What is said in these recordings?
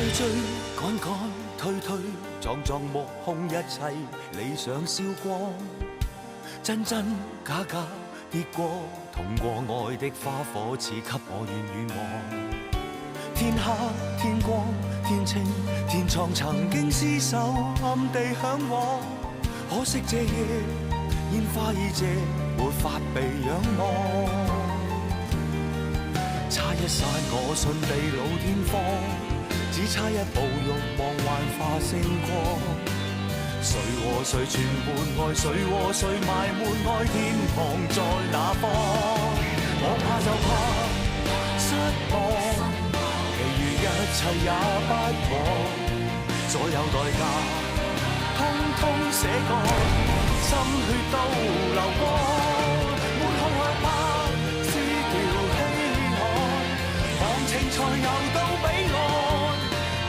追追趕趕推推撞撞目空一切理想燒光，真真假假跌過痛過愛的花火賜給我遠遠望。天黑天光天清天蒼曾經廝守暗地向往，可惜這夜煙花已謝沒法被仰望。差一剎我順地老天荒，只差一步欲望幻化星光。誰和誰傳喚愛，誰和誰埋沒愛，天堂在哪方？我怕就怕失望，其餘一切也不枉，所有代價通通捨乾，心血都流光，滿腔害怕是條稀罕，忘情才游到彼岸。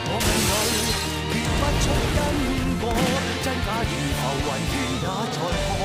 我命裏揭不出因果，真假然浮雲天也在看。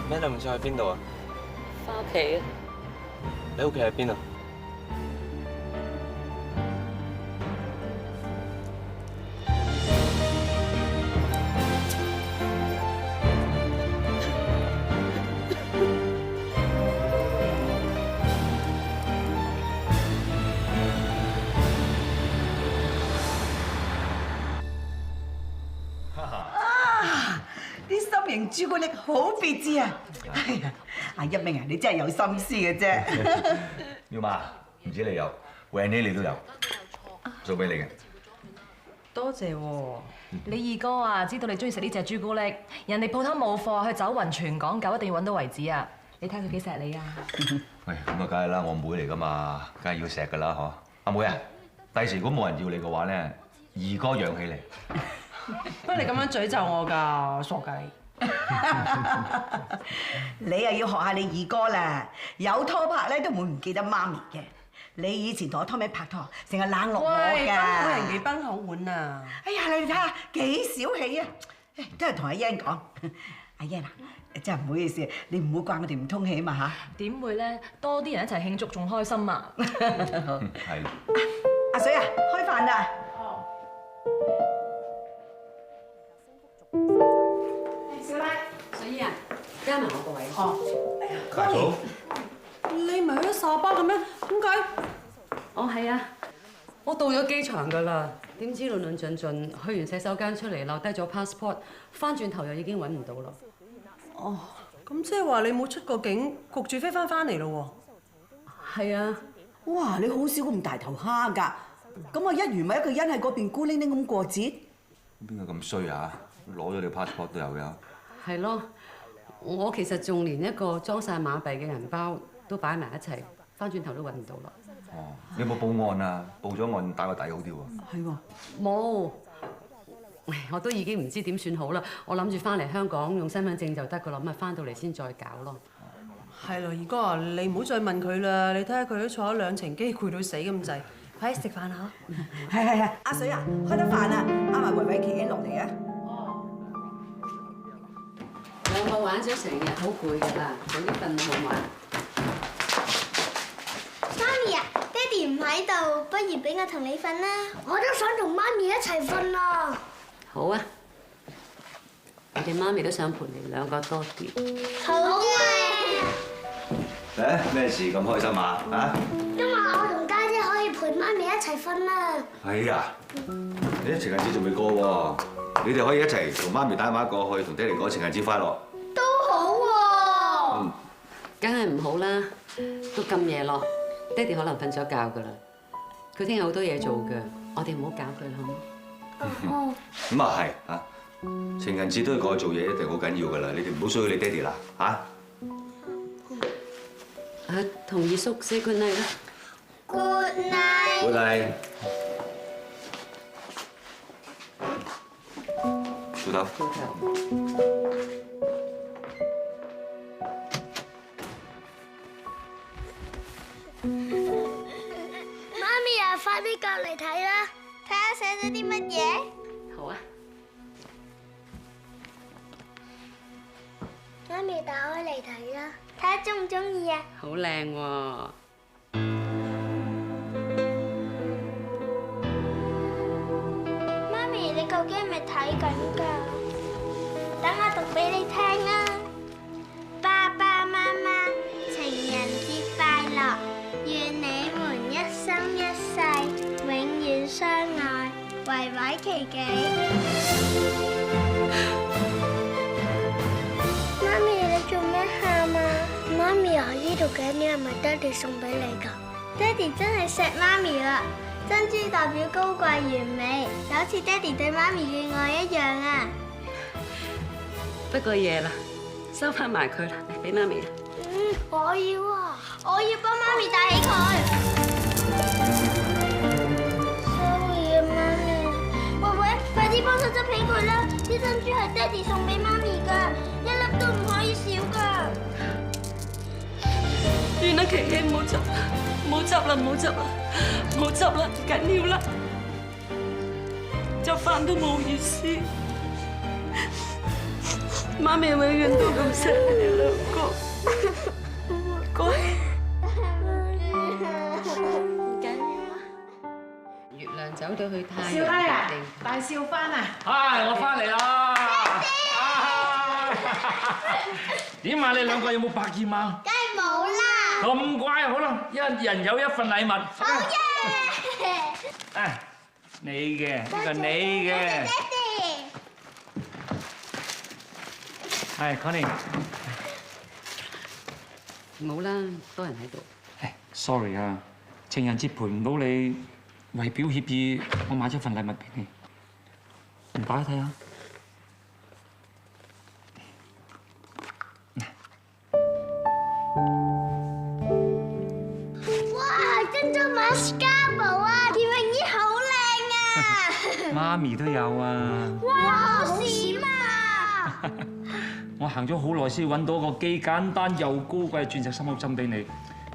咩？你唔知去邊度啊？翻屋企啊！你屋企喺邊啊？啲心形朱古力好別致啊！係啊，阿一鳴啊，你真係有心思嘅啫。妙媽，唔止你有 ，Wendy 你都有，送俾你嘅。多謝喎，你二哥啊，知道你中意食呢隻朱古力，人哋鋪頭冇貨，佢走勻全港九，一定要揾到為止啊！你睇佢幾錫你啊！喂，咁啊，梗係啦，我妹嚟噶嘛，梗係要錫噶啦，嗬。阿妹啊，第時如果冇人要你嘅話咧，二哥養起你。不你咁樣詛咒我㗎，傻㗎你又要學下你二哥啦，有拖拍咧都唔會唔記得媽咪嘅。你以前同我 Tommy 拍拖，成日冷落我㗎。賓人幾賓口碗啊！哎呀，你睇下幾小氣啊！都係同阿欣講，阿欣啊，真係唔好意思，你唔好怪我哋唔通氣啊嘛嚇。點會咧？多啲人一齊慶祝仲開心啊！係。阿水啊，開飯啦！小麗，水姨啊，加埋我個位。哦，大嫂，你唔係去咗沙巴嘅咩？點解？哦，係啊，我到咗機場㗎啦。點知論論盡盡，去完洗手間出嚟，留低咗 passport， 翻轉頭又已經揾唔到啦。哦，咁即係話你冇出過境，焗住飛翻嚟咯喎。係啊。哇！你好少咁大頭蝦㗎，咁我一如咪一個人喺嗰邊孤零零咁過節。邊個咁衰啊？攞咗你 passport 都有嘅。係咯，我其實仲連一個裝晒馬幣嘅銀包都擺埋一齊，翻轉頭都揾唔到啦。哦，你有冇報案啊？報咗案打個底好啲喎。係喎。冇，我都已經唔知點算好啦。我諗住翻嚟香港用身份證就得㗎啦，咁啊翻到嚟先再搞咯。係咯，二哥啊，你唔好再問佢啦。你睇下佢都坐咗2程機，攰到死咁滯。快啲食飯啦！係，阿水啊，開得飯啊，啱埋維維琪琪落嚟啊！兩個玩咗成日，好攰㗎啦，早啲瞓好嘛。媽咪啊，爹哋唔喺度，不如俾我同你瞓啦。我都想同媽咪一齊瞓啊！好啊，我哋媽咪都想陪你兩個多啲。好啊！誒，咩事咁開心啊？啊？因為我同家姐可以陪媽咪一齊瞓啦。係啊，你啲情人節仲未過喎，你哋可以一齊同媽咪打電話過去，同爹哋講情人節快樂。都好喎。梗係唔好啦，都咁夜咯，爹哋可能瞓咗覺㗎啦。佢聽日好多嘢做㗎，我哋唔好搞佢啦，好唔好？哦。咁啊係嚇，情人節都要過去做嘢，一定好緊要㗎啦。你哋唔好騷擾你爹哋啦嚇。同二叔 say good night 啦。Good night。Good night。梳頭。梳頭。媽咪啊，快啲過嚟睇啦，睇下寫咗啲乜嘢。好啊。媽咪打開嚟睇啦，睇下中唔中意啊？好靚喎！媽咪，你究竟係咪睇緊㗎？等我讀俾你聽啊！爸爸媽媽，情人節快樂，願你們一生一世永遠相愛，維維琪琪。媽咪，你做咩喊啊？媽咪啊，呢度嘅呢係咪爹哋送俾你㗎？爹哋真係錫媽咪啦！珍珠代表高貴完美，就好似爹哋對媽咪嘅愛一樣啊！不過夜啦，收翻埋佢啦，嚟俾媽咪啊！我要啊！我要幫媽咪戴起佢。Sorry 啊，媽咪。維維，快啲幫手執起佢啦！啲珍珠係爹哋送俾媽咪㗎，一粒都唔可以少㗎。算啦，琪琪，唔好執啦，唔好執啦，唔好執啦，唔好執啦，唔緊要啦，執翻都冇意思。媽咪永遠都咁錫你哋兩個，乖。唔緊要啊。月亮走到去太陽隔離。大少翻啊！唉，我翻嚟啦！點啊？你兩個有冇百厭啊？梗係冇啦。咁乖，好啦，一人有一份禮物。好嘢！誒，你嘅呢個你嘅。爹哋。係 Connie。冇啦，多人喺度。Sorry 啊，情人節陪唔到你，為表歉意，我買咗份禮物俾你。唔打開睇下。哇！珍珠馬斯卡寶啊，條泳衣好靚啊！媽咪都有啊。哇！好閃啊！我行咗好耐先揾到個既簡單又高貴嘅鑽石心口針俾你，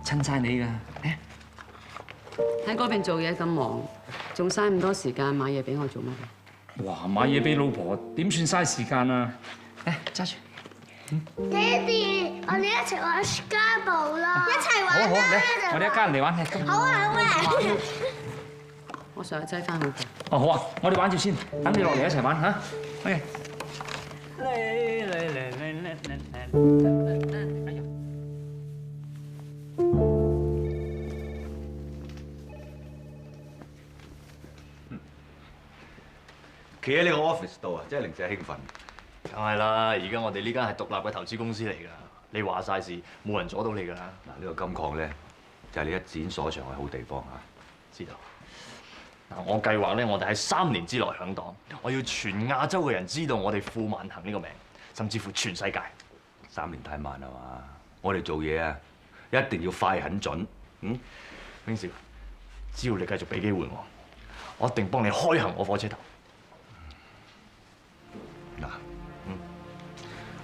襯晒你㗎。喺嗰邊做嘢咁忙，仲嘥咁多時間買嘢俾我做乜？哇！買嘢俾老婆點算嘥時間啊？誒，揸住。爹哋，我哋一齊玩 Scrabble 啦！一齊玩啦！好，嚟，我哋一家人嚟玩係。好啊，好啊！我上去擠翻好佢。哦，好啊，我哋玩住先，等你落嚟一齊玩嚇。OK。企喺呢個 office 度啊，真係令仔興奮。梗係啦，而家我哋呢間係獨立嘅投資公司嚟㗎，你話晒事，冇人阻到你㗎啦。嗱，呢個金礦咧就係你一展所長嘅好地方嚇。知道。嗱，我計劃咧，我哋喺3年之內響檔，我要全亞洲嘅人知道我哋富萬行呢個名，甚至乎全世界。3年太慢啦嘛，我哋做嘢啊，一定要快狠準。永少，只要你繼續俾機會我一定幫你開行我火車頭。嗱，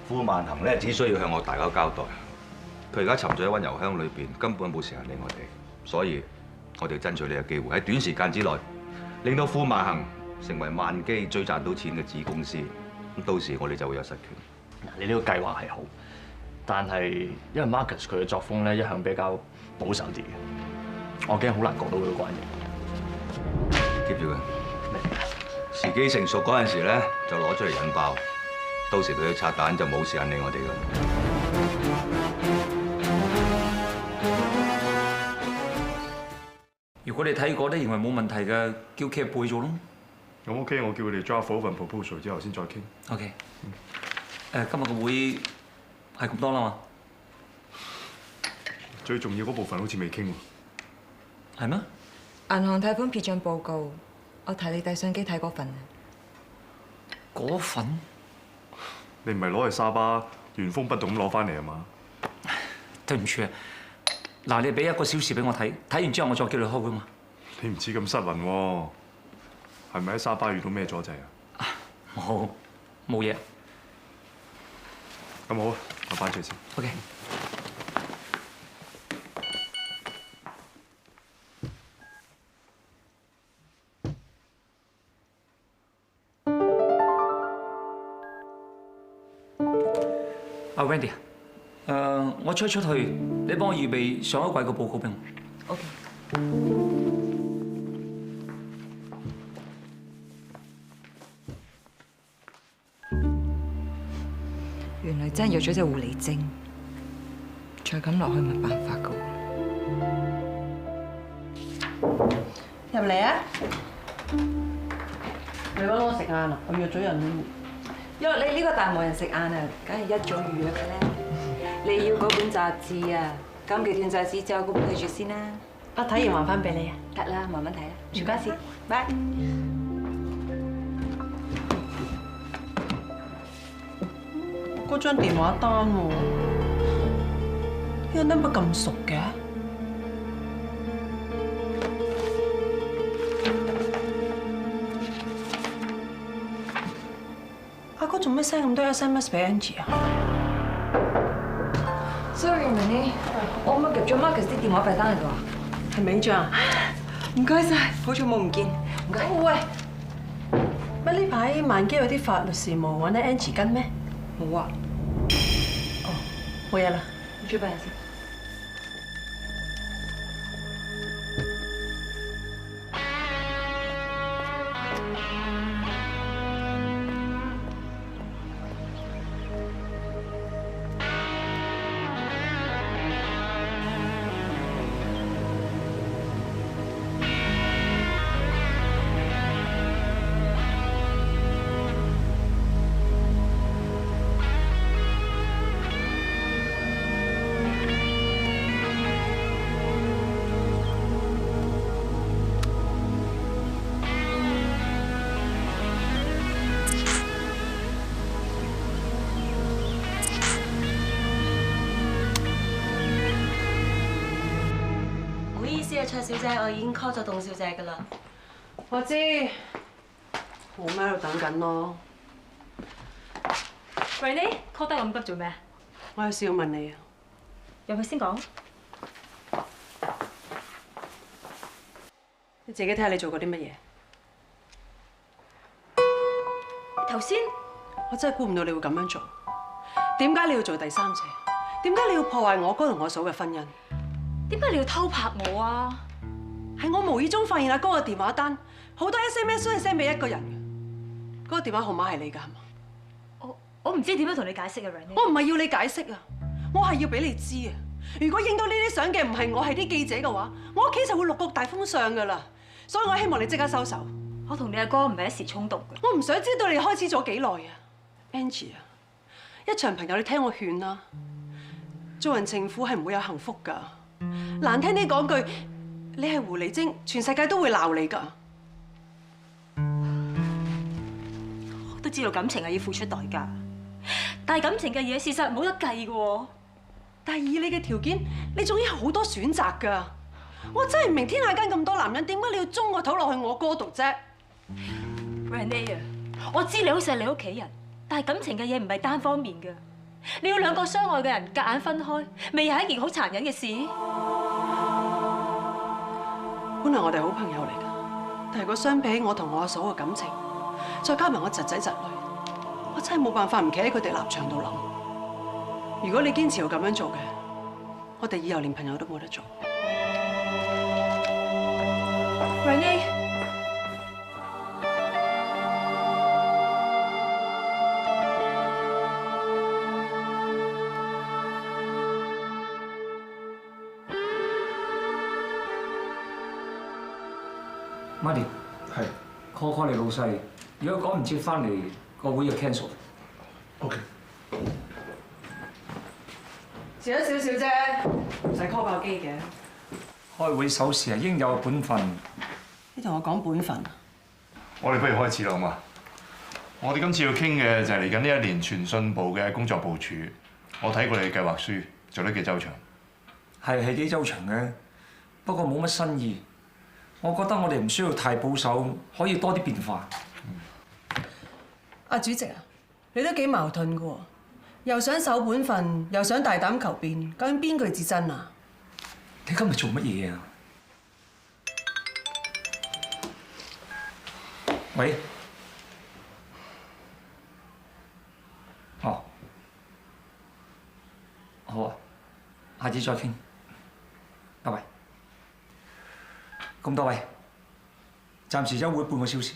富萬行咧只需要向我大家交代，佢而家沉醉喺溫柔鄉裏邊，根本冇時間理我哋，所以我哋要爭取呢個機會喺短時間之內，令到富萬行成為萬基最賺到錢嘅子公司。咁到時我哋就會有實權。嗱，你呢個計劃係好，但係因為 Marcus 佢嘅作風咧一向比較保守啲嘅，我驚好難過到佢嘅關係。 keep 住佢，時機成熟嗰陣時咧就攞出嚟引爆，到時佢去拆彈就冇時間理我哋㗎。如果你睇過都認為冇問題嘅，叫劇背做咯。咁 OK，我叫佢哋 draft 好份 proposal 之後先再傾。 OK。今日個會係咁多啦嘛？最重要嗰部分好似未傾喎。係咩？銀行貸款撇帳報告，我提你遞相機睇嗰份。嗰份？你唔係攞去沙巴原封不動咁攞翻嚟啊嘛？對唔住啊，嗱，你俾1個小時俾我睇，睇完之後我再叫你開會嘛。你唔似咁失魂喎，係咪喺沙巴遇到咩阻滯啊？冇嘢。咁好啊，我翻出去先。OK。阿 Wendy 我出去，你幫我預備上一季個報告俾我。OK。原來真係約咗隻狐狸精，再咁落去唔係辦法噶。入嚟啊！你揾我食晏啦，我約咗人。約你呢個大忙人食晏啊，梗係一早預約嘅啦。你要嗰本雜誌啊，今期段雜誌就嗰本睇住先啦。我睇完還翻俾你啊。得啦，慢慢睇啦。唔該先，拜。嗰張電話單喎，呢個 number 咁熟嘅？阿哥做咩 send 咁多 SMS 俾 Angie 啊 ？Sorry，Minnie，我咪夾咗 Marcus 啲電話費單喺度啊。係咪呢張啊？唔該晒，好彩我唔見。唔該。喂，乜呢排萬基有啲法律事務揾啲 Angie 跟咩？冇啊。哦，冇嘢啦。你出辦先。卓小姐，我已經 call 咗董小姐㗎啦。我知，我咪喺度等緊咯。Rennie call 得咁急做咩？我有事要問你啊。入去先講。你自己睇下你做過啲乜嘢。頭先我真係估唔到你會咁樣做。點解你要做第三者？點解你要破壞我哥同我嫂嘅婚姻？點解你要偷拍我啊？係我無意中發現阿哥嘅電話單，好多 SMS 都係 send 俾一個人嘅。嗰個電話號碼係你㗎係嘛？我唔知點樣同你解釋啊 Rennie。我唔係要你解釋啊，我係要俾你知啊。如果影到呢啲相嘅唔係我係啲記者嘅話，我屋企就會六國大封相㗎啦。所以我希望你即刻收手。我同你阿哥唔係一時衝動嘅。我唔想知道你開始咗幾耐啊 ，Angie 啊，一場朋友你聽我勸啦。做人情婦係唔會有幸福㗎。難聽啲講句，你係狐狸精，全世界都會鬧你㗎。我都知道感情係要付出代價，但係感情嘅嘢事實冇得計㗎喎。但係以你嘅條件，你仲有好多選擇㗎。我真係唔明天下間咁多男人，點解你要中個頭落去我哥度啫 ？Rennie 啊，我知你好錫你屋企人，但係感情嘅嘢唔係單方面㗎。你要兩個相愛嘅人夾硬分開，未係一件好殘忍嘅事。本來我哋好朋友嚟㗎，但係如果相比起我同我阿嫂嘅感情，再加埋我侄仔侄女，我真係冇辦法唔企喺佢哋立場度諗。如果你堅持要咁樣做嘅，我哋以後連朋友都冇得做。Rennie。Marty，係 call 你老細，如果趕唔切翻嚟，個會就 cancel。OK。遲咗少少啫，唔使 call 爆機嘅。開會守時係應有嘅本分。你同我講本分。我哋不如開始啦，好嘛？我哋今次要傾嘅就係嚟緊呢一年傳訊部嘅工作部署。我睇過你嘅計劃書，做得幾周詳。係幾周詳嘅，不過冇乜新意。我覺得我哋唔需要太保守，可以多啲變化。阿主席啊，你都幾矛盾嘅喎，又想守本分，又想大膽求變，究竟邊句至真啊？你今日做乜嘢啊？喂？哦，好啊，下次再傾。拜拜。咁多位，暫時休會半個小時。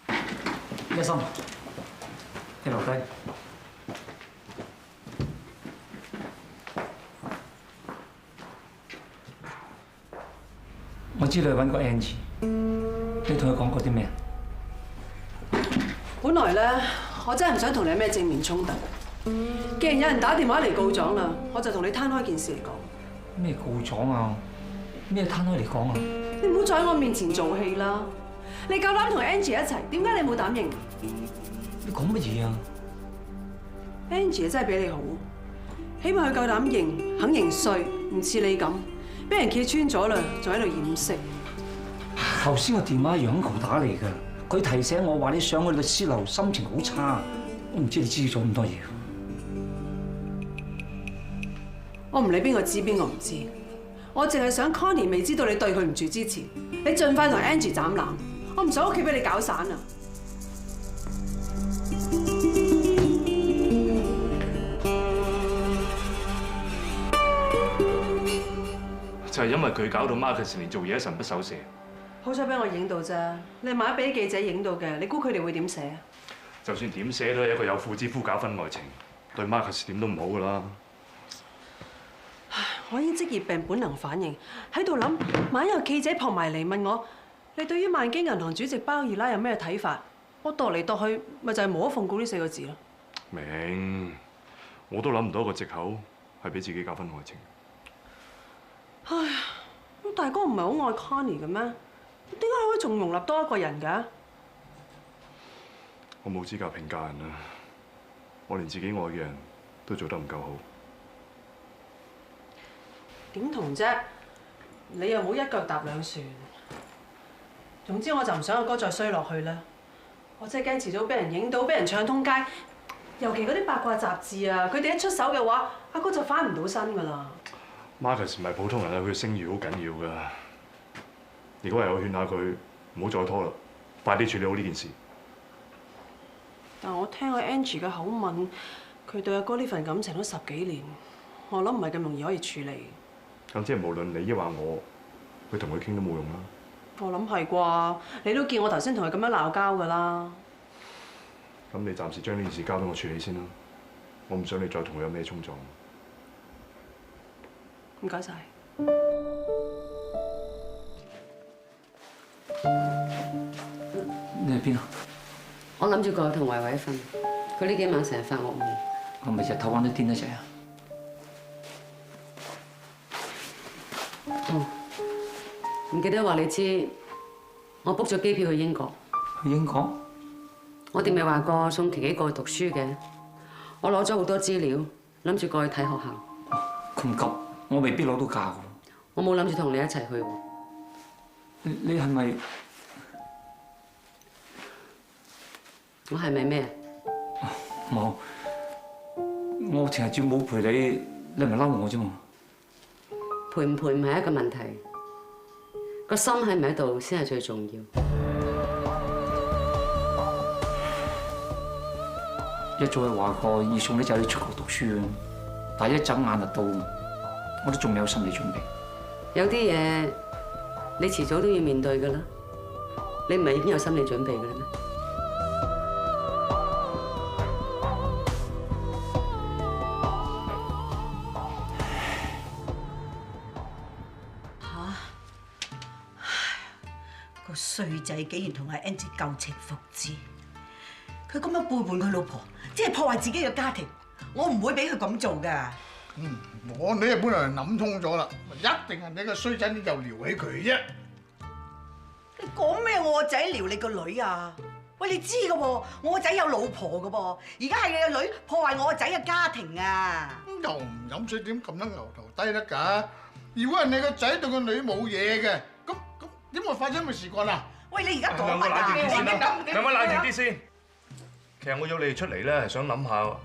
一心，你留低。我知你揾過 Angie， 你同佢講過啲咩啊？本來咧，我真係唔想同你有咩正面衝突。既然有人打電話嚟告狀啦，我就同你攤開件事嚟講。咩告狀啊？咩攤開嚟講啊？你唔好再喺我面前做戲啦！你夠膽同 Angie 一齊，點解你冇膽認？你講乜嘢啊 ？Angie 真係比你好，起碼佢夠膽認，肯認衰，唔似你咁，俾人揭穿咗啦，仲喺度掩飾。頭先個電話係 Uncle 打嚟㗎，佢提醒我話你上去律師樓心情好差，我唔知你知咗咁多嘢。我唔理邊個知邊個唔知，我淨係想 Connie 未知道你對佢唔住之前，你盡快同 Angie 斬纜，我唔想屋企俾你搞散啊！就係因為佢搞到 Marcus 連做嘢一神不守舍。好彩俾我影到啫，你萬一俾記者影到嘅，你估佢哋會點寫啊？就算點寫都係一個有婦之夫搞婚外情，對 Marcus 點都唔好噶啦。我已經職業病本能反應，喺度諗，萬一有記者撲埋嚟問我，你對於萬基銀行主席包二奶有咩睇法？我度嚟度去，咪就係無可奉告呢4個字咯。明，我都諗唔到一個藉口係俾自己搞婚外情。唉，咁大哥唔係好愛 Connie 嘅咩？點解可以仲容納多一個人㗎？我冇資格評價人啦，我連自己愛嘅人都做得唔夠好。點同啫？你又冇一腳踏兩船。總之我就唔想阿哥再衰落去啦。我真係驚遲早俾人影到，俾人唱通街。尤其嗰啲八卦雜誌啊，佢哋一出手嘅話，阿哥就翻唔到身㗎啦。Marcus 唔係普通人啊，佢聲譽好緊要㗎。如果係我勸下佢，唔好再拖啦，快啲處理好呢件事。但我聽阿 Angie 嘅口吻，佢對阿哥呢份感情都10幾年，我諗唔係咁容易可以處理。咁即係無論你抑或我，佢同佢傾都冇用啦。我諗係啩？你都見我頭先同佢咁樣鬧交㗎啦。咁你暫時將呢件事交俾我處理先啦，我唔想你再同佢有咩衝撞。唔該晒。你喺邊啊？我諗住過去同維維瞓，佢呢幾晚成日發惡夢。我咪日頭玩得癲得滯啊！哦，唔記得話你知，我 book 咗機票去英國。去英國？我哋咪話過送琪琪過去讀書嘅，我攞咗好多資料，諗住過去睇學校。咁急，我未必攞到假喎。我冇諗住同你一齊去喎。你係咪？我係咪咩啊？冇，我淨係轉冇陪你，你咪嬲我啫嘛。陪唔陪唔係一個問題，個心喺唔喺度先係最重要。一早就話過要送啲仔女出國讀書嘅，但係一眨眼就到，我都仲未有心理準備。有啲嘢你遲早都要面對㗎啦，你唔係已經有心理準備㗎啦咩？個衰仔竟然同阿 Angie 舊情復熾，佢咁樣背叛佢老婆，即係破壞自己嘅家庭，我唔會俾佢咁做㗎。你啊本來諗通咗啦，一定係你個衰仔你就撩起佢啫。你講咩？我個仔撩你個女啊？喂，你知㗎喎，我個仔有老婆㗎噃，而家係你個女破壞我個仔嘅家庭啊！又唔飲水點撳得牛頭低得㗎？如果係你個仔對個女冇嘢嘅，咁點會發生咁嘅事幹啊？喂，你而家講兩個冷靜啲先啦，兩位冷靜啲先。其實我約你哋出嚟咧，係想諗下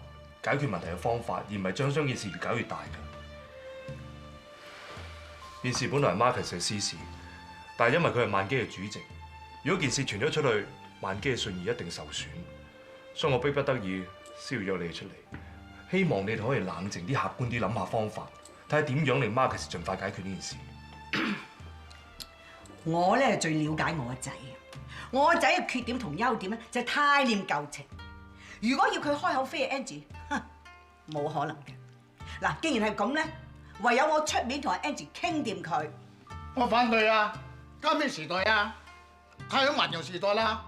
解決問題嘅方法，而唔係將件事越搞越大嘅。件事本來係 Marcus 嘅私事，但係因為佢係萬基嘅主席，如果件事傳咗出去，萬基嘅信譽一定受損，所以我迫不得已先要約你哋出嚟，希望你哋可以冷靜啲、客觀啲諗下方法，睇下點樣令 Marcus 盡快解決呢件事。我咧最了解我個仔，我個仔嘅缺點同優點咧就係太念舊情。如果要佢開口飛阿 Angie， 冇可能嘅。嗱，既然係咁咧，唯有我出面同阿 Angie 傾掂佢。我反對啊！而家咩時代啊？太陽環遊時代啦！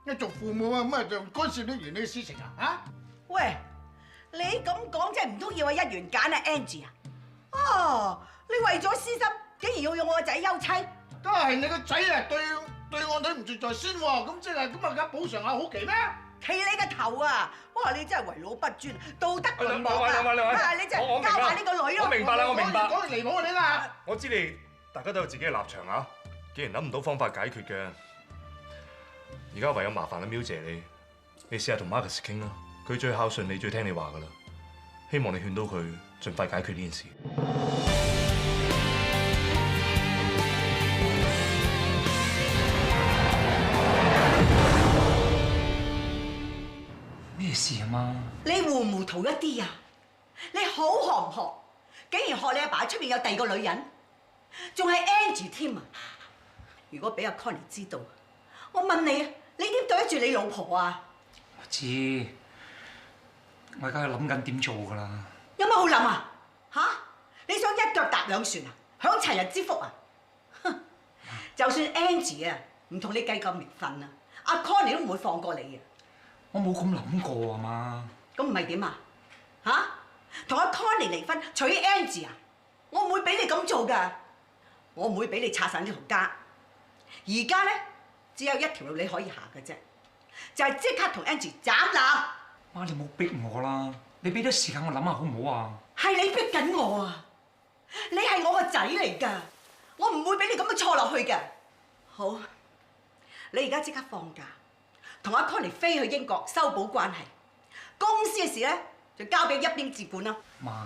一做父母啊，咁啊就干涉啲兒女嘅事情啊？嚇！喂，你咁講即係唔通要我一元揀阿 Angie 啊？哦，你為咗私心，竟然要用我個仔休妻？都係你個仔啊，對我女唔住在先喎，咁即係咁啊，梗補償下好奇咩？企你個頭啊！哇，你真係為老不尊，道德淪亡兩位啊！你真係教壞呢個女咯！我明白啦，我明白。講完離譜啊你啦！我知你大家都有自己嘅立場啊，既然諗唔到方法解決嘅，而家唯有麻煩阿喵姐你試下同 Marcus 傾啦，佢最孝順，你最聽你話噶啦，希望你勸到佢盡快解決呢件事。咩事啊媽？你糊唔糊塗一啲啊？你好學唔學？竟然學你阿爸喺出面有第二個女人，仲係 Angie 添啊！如果俾阿 Connie 知道，我問你啊，你點對得住你老婆啊？我知，我而家諗緊點做㗎啦。有乜好諗啊？嚇！你想一腳踏兩船啊？享齊日之福啊？哼！就算 Angie 啊唔同你計較名分啊，阿 Connie 都唔會放過你啊！我冇咁諗過啊媽。咁唔係點啊？嚇！同阿 Connie 離婚娶 Angie 啊？我唔會俾你咁做㗎，我唔會俾你拆散呢條家。而家咧只有一條路你可以行嘅啫，就係即刻同 Angie 斬纜。媽，你冇逼我啦，你俾啲時間我諗下好唔好啊？係你逼緊我啊！你係我個仔嚟㗎，我唔會俾你咁樣錯落去嘅。好，你而家即刻放假，同阿 Connie 飛去英國修補關係。公司嘅事咧就交俾一邊接管啦。媽，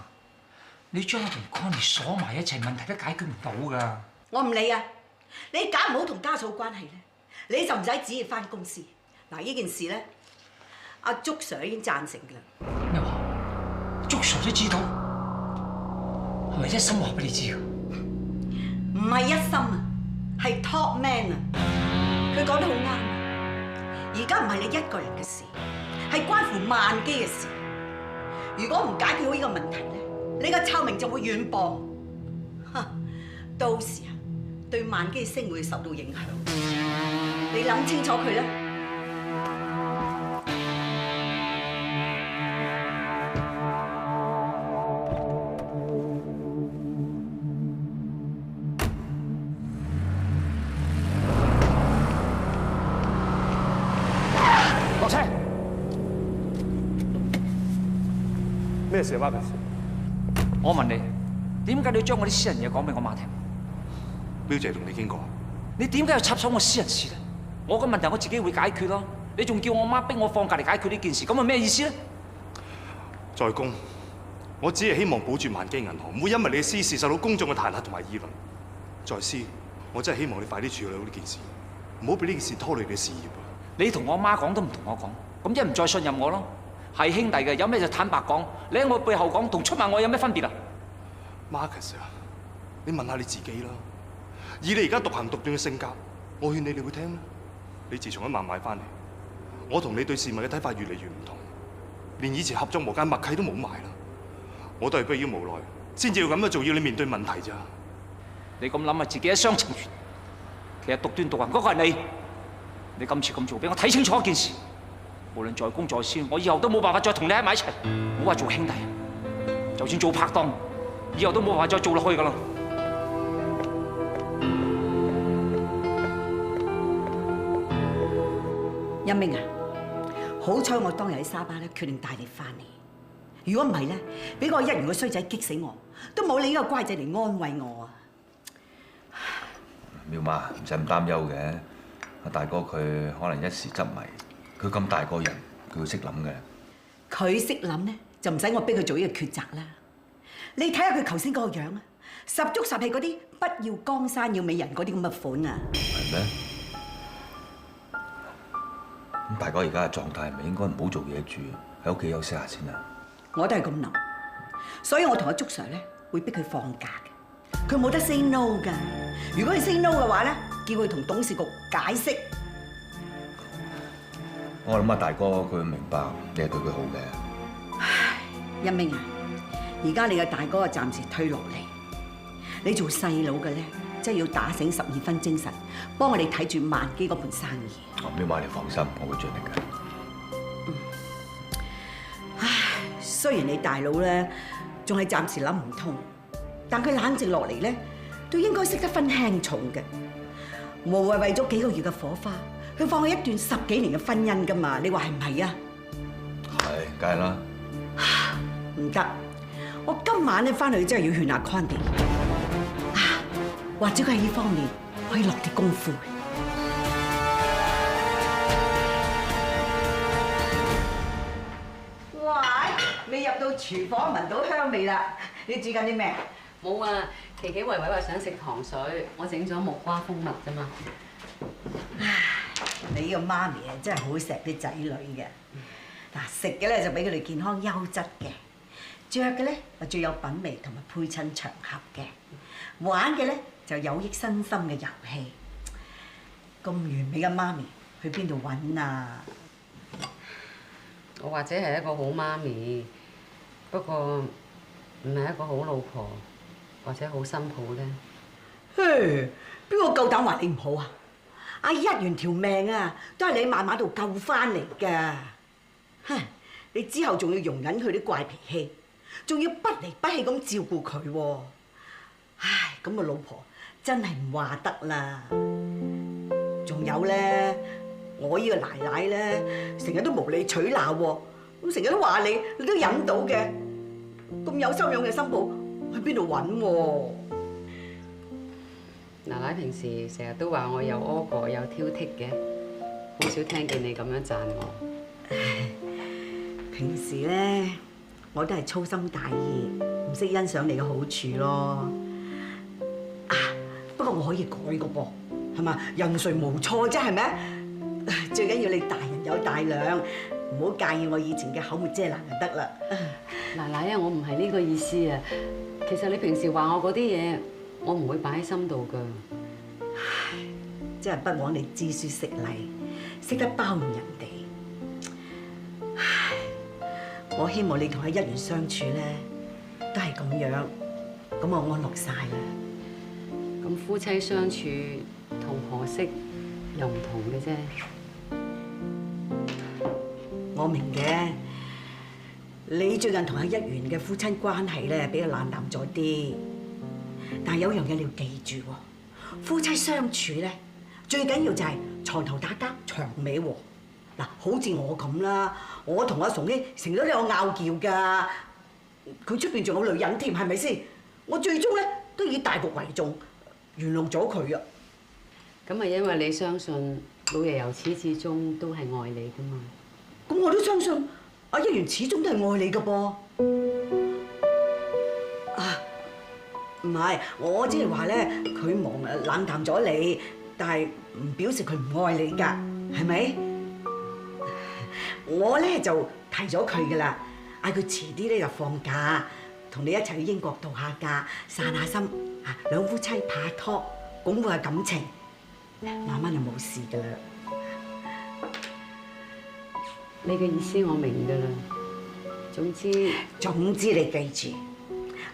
你將我同 Connie 鎖埋一齊，問題都解決唔到㗎。我唔理啊！你搞唔好同家嫂關係咧，你就唔使旨意返公司。嗱，呢件事咧，阿祝 Sir 已經贊成㗎啦。咩話？祝 Sir 都知道，係咪一心話俾你知㗎？唔係一心啊，係 Top Man 啊！佢講得好啱。而家唔係你一個人嘅事，係關乎萬基嘅事。如果唔解決好呢個問題咧，你個臭名就會遠播。到時啊，對萬基嘅聲會受到影響。你諗清楚佢啦。落車。咩事啊 ，Marcus？我問你，點解你要將我啲私人嘢講俾我媽聽？表姐同你傾過。你點解要插手我私人事咧？我個問題我自己會解決咯。你仲叫我媽逼我放假嚟解決呢件事，咁係咩意思咧？在公，我只係希望保住萬基銀行，唔會因為你嘅私事受到公眾嘅彈劾同埋議論。在私，我真係希望你快啲處理好呢件事，唔好俾呢件事拖累你嘅事業啊！你同我媽講都唔同我講，咁即係唔再信任我咯。係兄弟嘅，有咩就坦白講。你喺我背後講，同出賣我有咩分別啊 ？Marcus 啊，你問下你自己啦。以你而家獨行獨斷嘅性格，我勸你會聽咩？你自從一萬買翻嚟，我同你對事物嘅睇法越嚟越唔同，連以前合作無間默契都冇埋啦。我都係迫於無奈，先至要咁樣做，要你面對問題咋。你咁諗啊，自己一廂情願。其其實獨斷獨行嗰個係你。你今次咁做，俾我睇清楚一件事。無論在公在私，我以後都冇辦法再同你喺埋一齊。唔好話做兄弟，就算做拍檔，以後都冇辦法再做落去㗎啦。一鳴啊，好彩我當日喺沙巴咧決定帶你翻嚟。如果唔係咧，俾個一元個衰仔激死我，都冇你呢個乖仔嚟安慰我啊！妙媽唔使咁擔憂嘅，阿大哥佢可能一時執迷，佢咁大個人，佢會識諗嘅。佢識諗咧，就唔使我逼佢做呢個抉擇啦。你睇下佢頭先嗰個樣啊，十足十係嗰啲不要江山要美人嗰啲咁嘅款啊！係咩？咁大哥而家嘅狀態係咪應該唔好做嘢住，喺屋企休息下先啊？我都係咁諗，所以我同阿祝 Sir 咧會逼佢放假嘅。佢冇得 say no 㗎。如果佢 say no 嘅話咧，叫佢同董事局解釋。我諗阿大哥佢會明白你係對佢好嘅。唉，一鳴啊，而家你嘅大哥啊暫時退落嚟，你做細佬嘅咧，真係要打醒12分精神，幫我哋睇住萬基嗰盤生意。妙媽你放心，我會盡力嘅。雖然你大佬咧仲係暫時諗唔通，但佢冷靜落嚟咧，都應該識得分輕重嘅。無謂為咗幾個月嘅火花，去放棄一段10幾年嘅婚姻㗎嘛？你話係唔係啊？係，梗係啦。唔得，我今晚咧翻去真係要勸阿 Connie 啊，或者佢喺呢方面可以落啲功夫。未入到廚房聞到香味啦！你煮緊啲咩？冇啊，琪琪維維話想食糖水，我整咗木瓜蜂蜜啫嘛。唉，你呢個媽咪啊，真係好錫啲仔女嘅。嗱，食嘅咧就俾佢哋健康優質嘅，着嘅咧就最有品味同埋配襯場合嘅，玩嘅咧就有益身心嘅遊戲。咁完美嘅媽咪去邊度揾啊？我或者係一個好媽咪，不過唔係一個好老婆或者好新抱咧。嘿，邊個夠膽話你唔好啊？阿一元條命啊，都係你喺馬馬度救翻嚟㗎。哼，你之後仲要容忍佢啲怪脾氣，仲要不離不棄咁照顧佢喎。唉，咁個老婆真係唔話得啦。仲有咧，我呢個奶奶咧，成日都無理取鬧喎，咁成日都話你，你都忍到嘅。咁有修養嘅新抱去邊度揾喎？奶奶平時成日都話我有屙過有挑剔嘅，好少聽見你咁樣讚我。平時咧，我都係粗心大意，唔識欣賞你嘅好處咯。啊，不過我可以改個噃，係嘛？人誰無錯啫，係咪？最緊要你大人有大量，唔好介意我以前嘅口沒遮攔就得啦。奶奶啊，我唔係呢個意思啊。其實你平時話我嗰啲嘢，我唔會擺喺心度㗎。唉，真係不枉你知書識禮，識得包容人哋。唉，我希望你同阿一元相處咧，都係咁樣，咁我安樂晒啦。咁夫妻相處同婆媳又唔同嘅啫。我明嘅，你最近同阿一元嘅夫妻關係咧比較冷淡咗啲，但係有樣嘢你要記住喎，夫妻相處咧最緊要就係床頭打交長尾和。嗱，好似我咁啦，我同阿崇英成日都有拗撬㗎，佢出邊仲有女人添，係咪先？我最終咧都以大局為重，原諒咗佢啊。咁係因為你相信老爺由始至終都係愛你㗎嘛。咁我都相信阿一元始終都係愛你㗎噃。啊，唔係，我即係話咧，佢忙冷淡咗你，但係唔表示佢唔愛你㗎，係咪？我咧就提咗佢㗎啦，嗌佢遲啲咧就放假，同你一齊去英國度下假，散下心，啊，兩夫妻拍下拖，鞏固下感情，慢慢就冇事㗎啦。你嘅意思我明㗎啦。總之你記住，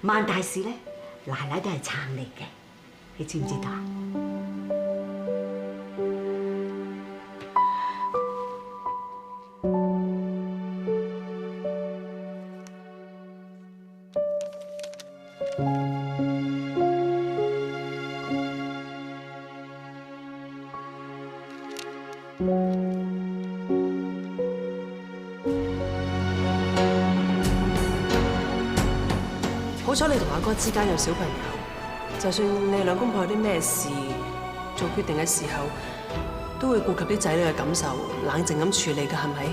萬大事咧，奶奶都係撐你嘅，你知唔知道啊？彩你同阿哥之間有小朋友，就算你哋兩公婆有啲咩事做決定嘅時候，都會顧及啲仔女嘅感受，冷靜咁處理㗎，係咪？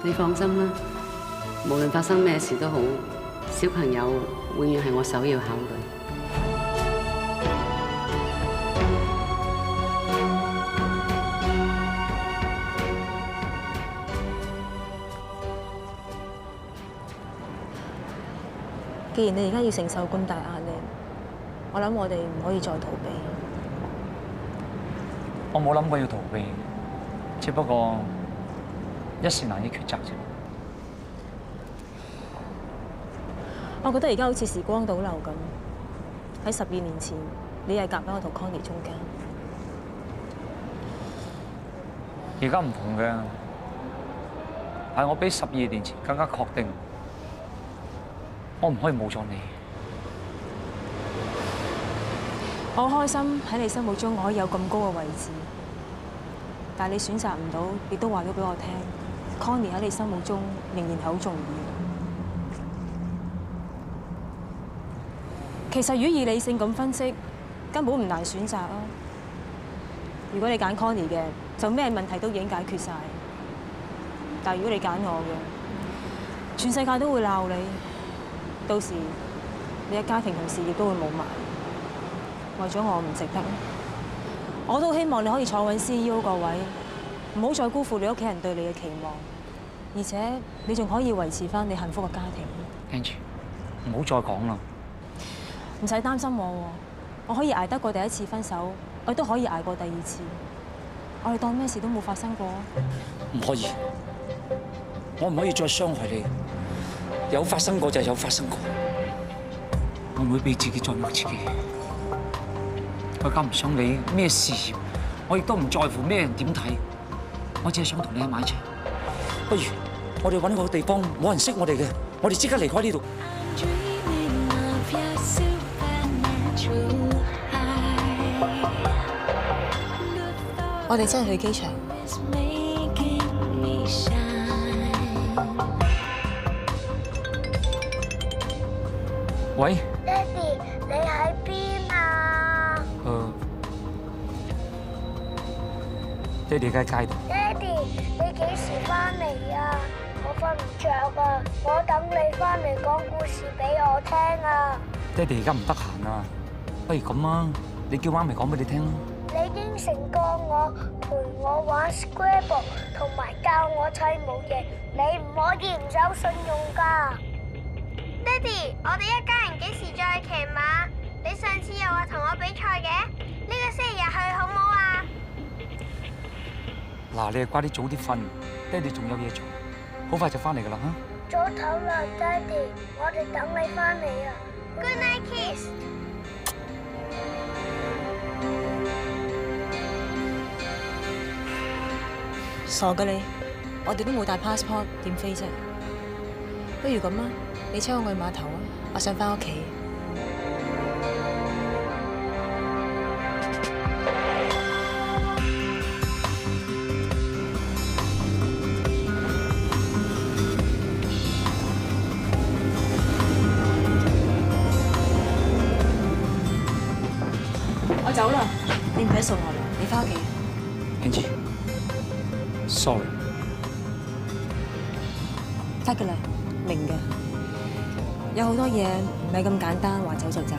你放心啦，無論發生咩事都好，小朋友永遠係我首要考慮。既然你而家要承受咁大壓力，我諗我哋唔可以再逃避。我冇諗過要逃避，只不過一時難以抉擇啫。我覺得而家好似時光倒流咁，喺12年前，你係夾喺我同 Connie 中間。而家唔同嘅，係我比12年前更加確定，我唔可以冇咗你。我好開心喺你心目中我可以有咁高嘅位置，但係你選擇唔到，亦都話咗俾我聽 ，Connie 喺你心目中仍然係好重要。其實如果以理性咁分析，根本唔難選擇啊！如果你揀 Connie 嘅，就咩問題都已經解決晒。但係如果你揀我嘅，全世界都會鬧你，到時你嘅家庭同事業都會冇埋。為咗我唔值得，我都希望你可以坐穩 CEO 個位，唔好再辜負你屋企人對你嘅期望，而且你仲可以維持翻你幸福嘅家庭。Angie， 唔好再講啦。唔使擔心我喎，我可以捱得過第一次分手，我都可以捱過第二次。我哋當咩事都冇發生過。唔可以，我唔可以再傷害你。有發生過就有發生過，我唔會俾自己再屈自己。我更唔想你咩事業，我亦都唔在乎咩人點睇，我只係想同你喺埋一齊。不如我哋揾個地方冇人識我哋嘅，我哋即刻離開呢度。我哋真係去機場。喂。爹哋，你喺邊啊？爹哋喺街度。爹哋，你幾時翻嚟啊？我瞓唔着啊！我等你翻嚟講故事俾我聽啊！爹哋而家唔得閒啊，不如咁啊，你叫媽咪講俾你聽啦。你應承過我陪我玩 Scrabble 同埋教我砌模型，你唔可以唔守信用㗎。爹哋，我哋一家人幾時再去騎馬？你上次又話同我比賽嘅，呢個星期日去好唔好啊？嗱，你係乖啲早啲瞓，爹哋仲有嘢做，好快就翻嚟噶啦嚇。早唞啦，爹哋，我哋等你翻嚟啊。Good night, kiss。傻嘅你，我哋都冇帶 passport， 點飛啫？不如咁啊，你車我去碼頭啊，我想翻屋企。我走啦，你唔使送我啦，你翻屋企。Angie，sorry。得㗎啦，明嘅。有好多嘢唔係咁簡單，話走就走。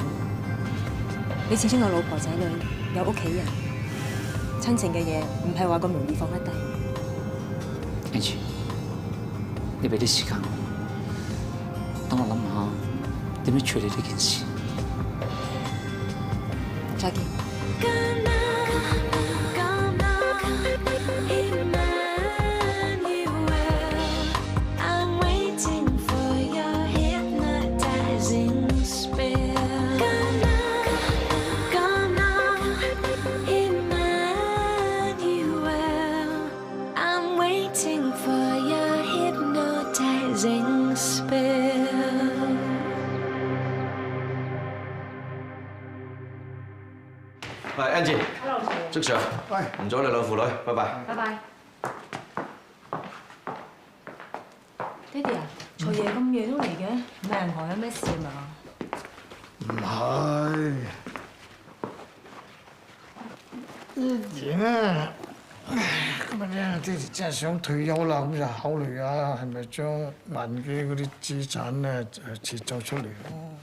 你始終有老婆仔女，有屋企人，親情嘅嘢唔係話咁容易放得低。Angie，你俾啲時間我，等我諗下點樣處理呢件事。再見。係 Angie， 祝上，喂，唔阻你兩父女，拜拜。拜拜。爹哋啊，坐佢夜咁夜都嚟嘅，唔係銀行有咩事嘛？唔係，呢咁啊咧，爹哋真係想退休啦，咁就考慮下係咪將萬基嗰啲資產咧撤走出嚟咯。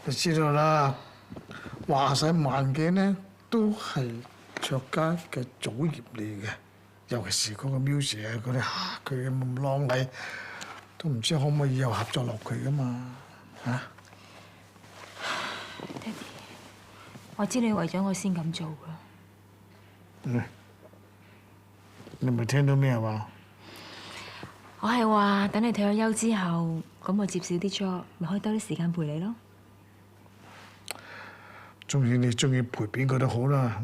你知道啦，話晒萬基咧都係卓家嘅祖業嚟嘅，尤其是嗰個 music 啊嗰啲佢咁浪麗，都唔知可唔可以有合作落佢噶嘛嚇？爹哋，我知你為咗我先咁做㗎。你咪聽到咩話？我係話等你退咗休之後，咁我接少啲 job，咪可以多啲時間陪你咯。中意你中意陪邊個都好啦，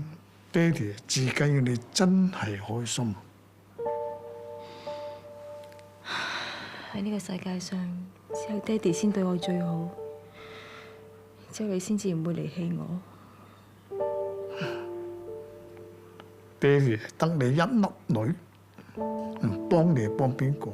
爹哋至緊要你真係開心。喺呢個世界上，只有爹哋先對我最好，之後你先至唔會離棄我。爹哋得你一粒女，唔幫你幫邊個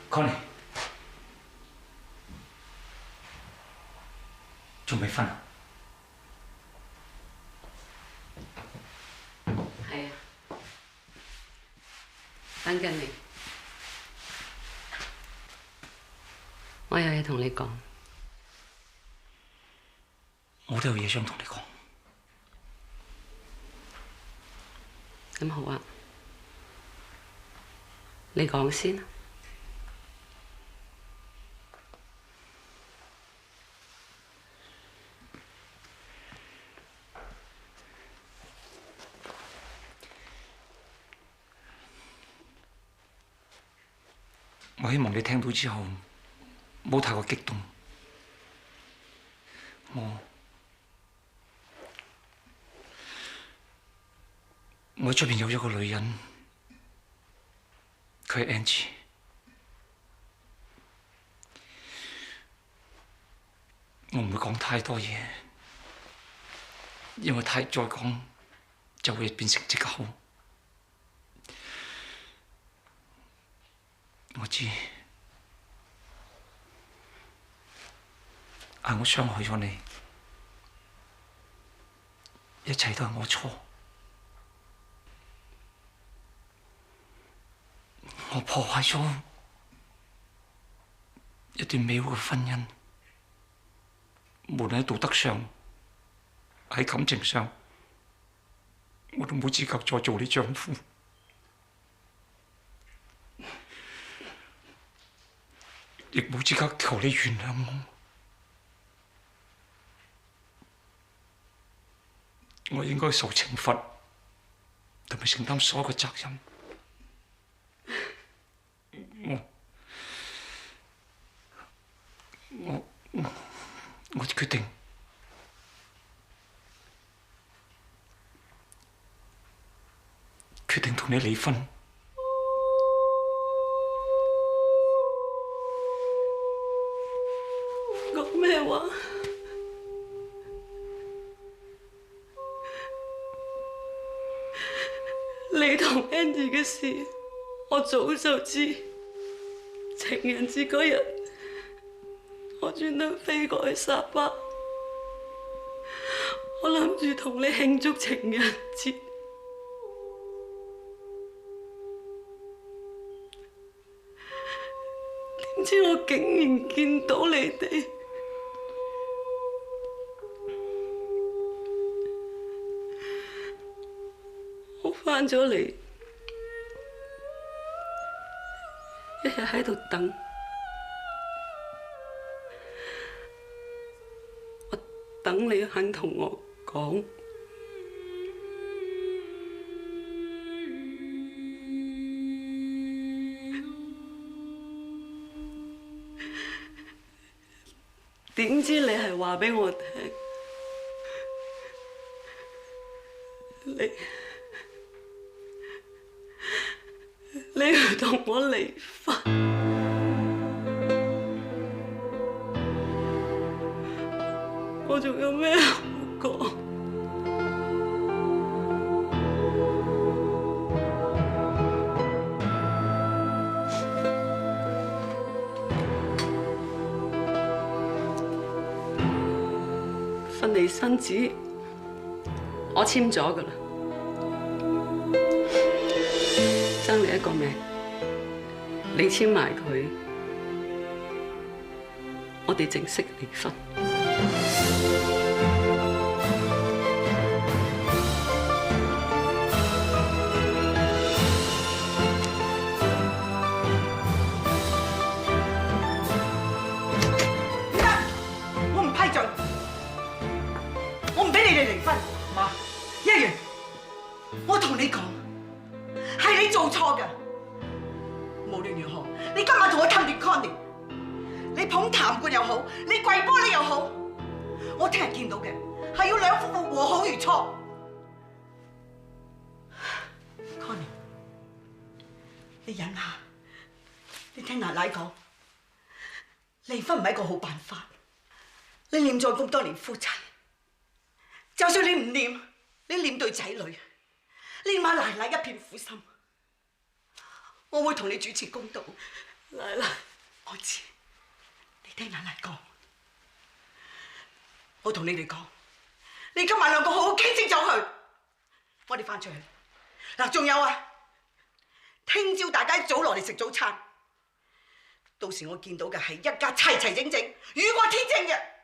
？Connie， 仲未瞓啊？係啊，等緊你。我有嘢同你講。我都有嘢想同你講。咁好啊，你講先。我希望你聽到之後，唔好太過激動。我喺出邊有咗個女人，佢係 Angie。我唔會講太多嘢，因為再講就會變成藉口。我知，係我傷害咗你，一切都係我錯。我破壞咗一段美好嘅婚姻，無論喺道德上、喺感情上，我都冇資格再做你丈夫。亦冇資格求你原諒我。我應該受懲罰，同埋承擔所有嘅責任。我決定同你離婚。講咩話？你同 Andy 嘅事，我早就知。情人節嗰日，我專登飛過去沙巴，我諗住同你慶祝情人節。點知我竟然見到你哋。我返咗嚟，一日喺度等，我等你肯同我講。點知你係話俾我聽，你要同我離婚。我仲有咩好講？分離生紙我簽咗㗎啦，爭你一個名，你簽埋佢，我哋正式離婚。我唔批准，我唔俾你哋離婚。媽，一元，我同你講，係你做錯㗎。無論如何，你今晚同我氹掂 Connie， 你捧痰罐又好，你跪玻璃又好，我聽日見到嘅係要兩夫婦和好如初。Connie， 你忍下，你聽奶奶講，離婚唔係一個好辦法。你念咗咁多年夫妻，就算你唔念，你念對仔女，念埋奶奶一片苦心。我會同你主持公道。奶奶，我知，你聽奶奶講。我同你哋講，你今晚兩個好好傾清楚佢。我哋翻出去。嗱，仲有啊，聽朝大家一早落嚟食早餐。到時我見到嘅係一家齊齊整整、雨過天晴嘅。